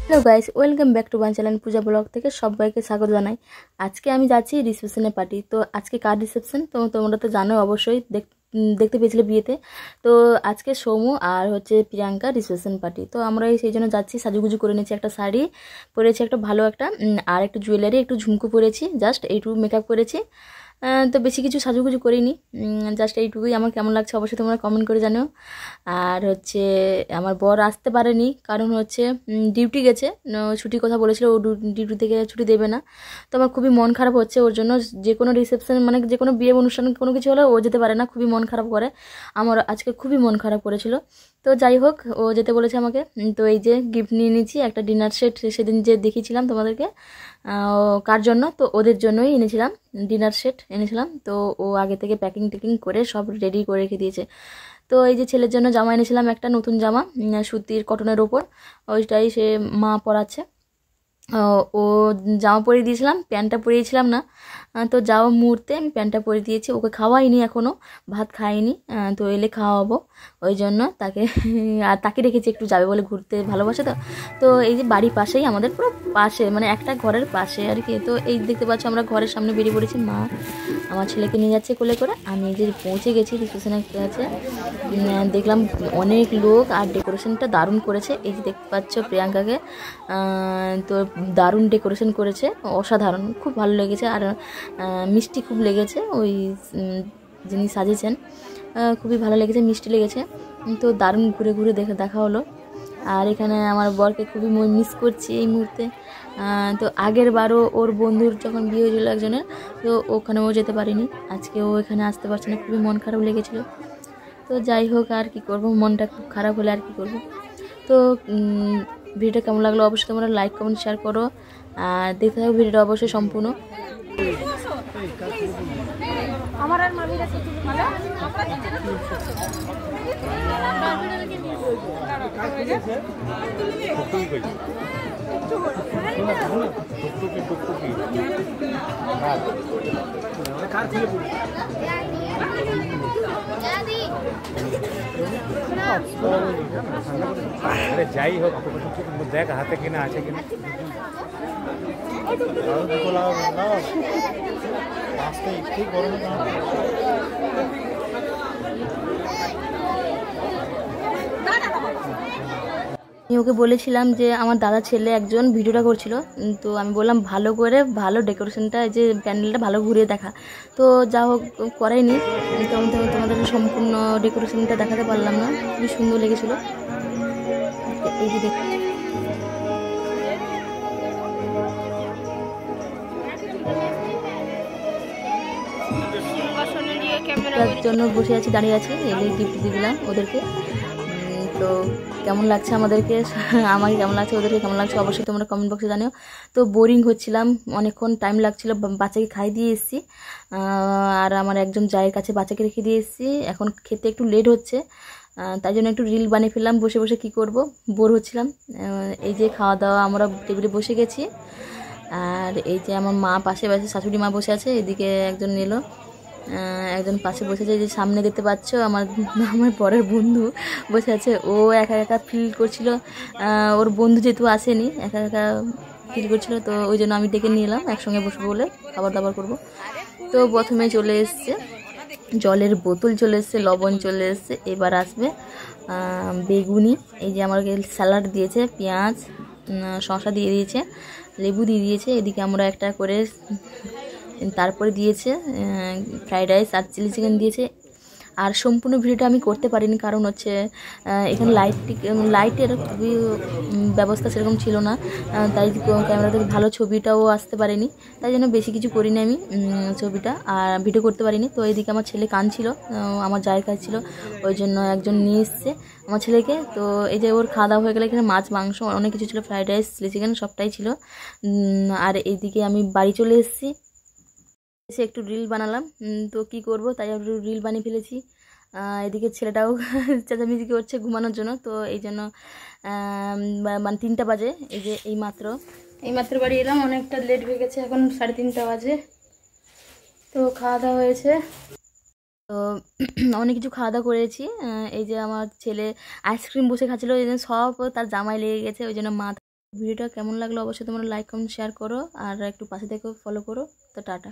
Hello guys, welcome back to my channel Puja blog থেকে সবাইকে স্বাগত জানাই। আজকে আমি যাচ্ছি রিসেপশনে পার্টি। তো আজকে কার রিসেপশন তো তোমরা তো জানো অবশ্যই, দেখতে পেয়েছিলে বিয়েতে। তো আজকে সৌমু আর হচ্ছে প্রিয়াঙ্কা রিসেপশন পার্টি। তো আমরা সেই জন্য যাচ্ছি, সাজুগুজু করে নিয়েছি, একটা শাড়ি পরেছি, একটা ভালো একটা আর একটু জুয়েলারি, একটু ঝুমকো পরেছি, জাস্ট এইটুকু মেকআপ করেছি। তো বেশি কিছু সাজুগুজু করিনি, জাস্ট এইটুকুই। আমার কেমন লাগছে অবশ্যই তোমরা কমেন্ট করে জানিও। আর হচ্ছে আমার বর আসতে পারেনি, কারণ হচ্ছে ডিউটি গেছে, ছুটির কথা বলেছিল, ও ডিউটি থেকে ছুটি দেবে না। তো আমার খুবই মন খারাপ হচ্ছে ওর জন্য। যে কোনো রিসেপশন মানে যে কোনো বিয়ে অনুষ্ঠান কোনো কিছু হলে ও যেতে পারে না, খুবই মন খারাপ করে। আমার আজকে খুবই মন খারাপ করেছিল। তো যাই হোক, ও যেতে বলেছে আমাকে। তো এই যে গিফট নিয়ে নিয়েছি, একটা ডিনার সেট, সেদিন যে দেখিয়েছিলাম তোমাদেরকে কার জন্য, তো ওদের জন্যই এনেছিলাম, ডিনার সেট এনেছিলাম। তো ও আগে থেকে প্যাকিং ট্যাকিং করে সব রেডি করে রেখে দিয়েছে। তো এই যে ছেলের জন্য জামা এনেছিলাম, একটা নতুন জামা, সুতির কটনের ওপর, ওইটাই সে মা পরাচ্ছে। ও জামা পরিয়ে দিয়েছিলাম, প্যান্টটা পরিয়েছিলাম না। তো যাওয়ার মুহূর্তে আমি প্যান্টটা পরিয়ে দিয়েছি, ওকে খাওয়াইনি, এখনও ভাত খাইনি। তো এলে খাওয়াবো, ওই জন্য তাকে আর তাকে রেখেছি, একটু যাবে বলে, ঘুরতে ভালোবাসে তো। তো এই যে বাড়ির পাশেই, আমাদের পুরো পাশে, মানে একটা ঘরের পাশে আর কি। তো এই দেখতে পাচ্ছ, আমরা ঘরের সামনে বেরিয়ে পড়েছি, মা আমার ছেলেকে নিয়ে যাচ্ছে কোলে করে। আমি এই যে পৌঁছে গেছি রিসেপশনের কাছে। দেখলাম অনেক লোক, আর ডেকোরেশনটা দারুণ করেছে। এই যে দেখতে পাচ্ছ প্রিয়াঙ্কাকে, তো দারুণ ডেকোরেশন করেছে, অসাধারণ, খুব ভালো লেগেছে। আর মিষ্টি খুব লেগেছে, ওই যিনি সাজিয়েছেন, খুবই ভালো লেগেছে, মিষ্টি লেগেছে। তো দারুণ ঘুরে ঘুরে দেখা হলো। আর এখানে আমার বরকে খুবই মিস করছি এই মুহূর্তে। তো আগের বারও ওর বন্ধুর যখন বিয়ে হয়েছিল একজনের, তো ওখানে ও যেতে পারিনি, আজকে ও এখানে আসতে পারছে না, খুবই মন খারাপ লেগেছিলো। তো যাই হোক, আর কি করব, মনটা খুব খারাপ হলে আর কি করব। তো ভিডিওটা কেমন লাগলো অবশ্যই তোমরা লাইক কমেন্ট শেয়ার করো, আর দেখতে থাকো ভিডিওটা অবশ্যই সম্পূর্ণ। আমার আর মামিরা अरे যাই হোক, দেখ হাতে কিনা আছে কিনা। আমি ওকে বলেছিলাম যে আমার দাদা ছেলে একজন ভিডিওটা করছিল, তো আমি বললাম ভালো করে ভালো ডেকোরেশনটা, যে প্যান্ডেলটা ভালো ঘুরিয়ে দেখা। তো যা হোক করেনি, তোমাদের সম্পূর্ণ ডেকোরেশনটা দেখাতে পারলাম না, খুবই সুন্দর লেগেছিলো। এই যে জন্য বসে আছি, দাঁড়িয়ে আছি, এলে গিফট দিয়ে দিলাম ওদেরকে। তো কেমন লাগছে আমাদেরকে, আমাকে কেমন লাগছে, ওদেরকে কেমন লাগছে অবশ্যই তোমরা কমেন্ট বক্সে জানিও। তো বোরিং হচ্ছিলাম, অনেকক্ষণ টাইম লাগছিল, বাচ্চাকে খাই দিয়ে এসেছি, আর আমার একজন জায়ের কাছে বাচ্চাকে রেখে দিয়ে এসেছি, এখন খেতে একটু লেট হচ্ছে, তাই জন্য একটু রিল বানিয়ে ফেললাম বসে বসে, কি করব, বোর হচ্ছিলাম। এই যে খাওয়া দাওয়া, আমরা টেবিলে বসে গেছি, আর এই যে আমার মা পাশে পাশে, শাশুড়ি মা বসে আছে, এদিকে একজন এলো, একজন পাশে বসেছে, এই যে সামনে দেখতে পাচ্ছ আমার আমার বরের বন্ধু বসে আছে, ও একা একা ফিল করছিল, ওর বন্ধু যেহেতু আসেনি, একা একা ফিল করছিল। তো ওই জন্য আমি ডেকে নিয়ে এলাম, একসঙ্গে বসবো বলে, খাবার দাবার করবো। তো প্রথমে চলে এসছে জলের বোতল, চলে এসছে লবণ, চলে এসছে, এবার আসবে বেগুনি। এই যে আমাকে স্যালাড দিয়েছে, পেঁয়াজ শসা দিয়ে দিয়েছে, লেবু দিয়ে দিয়েছে, এদিকে আমরা একটা করে, তারপরে দিয়েছে ফ্রাইড রাইস আর চিলি চিকেন দিয়েছে। আর সম্পূর্ণ ভিডিওটা আমি করতে পারিনি, কারণ হচ্ছে এখানে লাইটের খুবই ব্যবস্থা সেরকম ছিল না, তাই ক্যামেরা থেকে ভালো ছবিটাও আসতে পারেনি, তাই জন্য বেশি কিছু করিনি আমি ছবিটা, আর ভিডিও করতে পারিনি। তো এইদিকে আমার ছেলে কাঁদছিল, আমার জায়ের কাজ ছিল, ওই জন্য একজন নিয়ে এসছে আমার ছেলেকে। তো এই যে ওর খাওয়া দাওয়া হয়ে গেলে, এখানে মাছ মাংস অনেক কিছু ছিল, ফ্রাইড রাইস চিলি চিকেন সবটাই ছিল। আর এইদিকে আমি বাড়ি চলে এসেছি, এসে একটু রিল বানালাম। তো কি করব, তাই একটু রিল বানিয়ে ফেলেছি। এদিকে ছেলেটাও চেঁচামেচি করছে ঘুমানোর জন্য, তো এই জন্য মানে 3টা বাজে, এই যে এইমাত্র বাড়ি এলাম, অনেকটা লেট হয়ে গেছে, এখন 3:30 বাজে। তো খাওয়া দাওয়া হয়েছে, তো অনেক কিছু খাওয়া দাওয়া করেছি। এই যে আমার ছেলে আইসক্রিম বসে খাচ্ছিলো, এই জন্য সব তার জামায় লেগে গেছে, ওই জন্য মা ভিডিওটা কেমন লাগলো অবশ্যই তোমরা লাইক কমেন্ট শেয়ার করো, আর একটু পাশে থেকে ফলো করো। তো টাটা।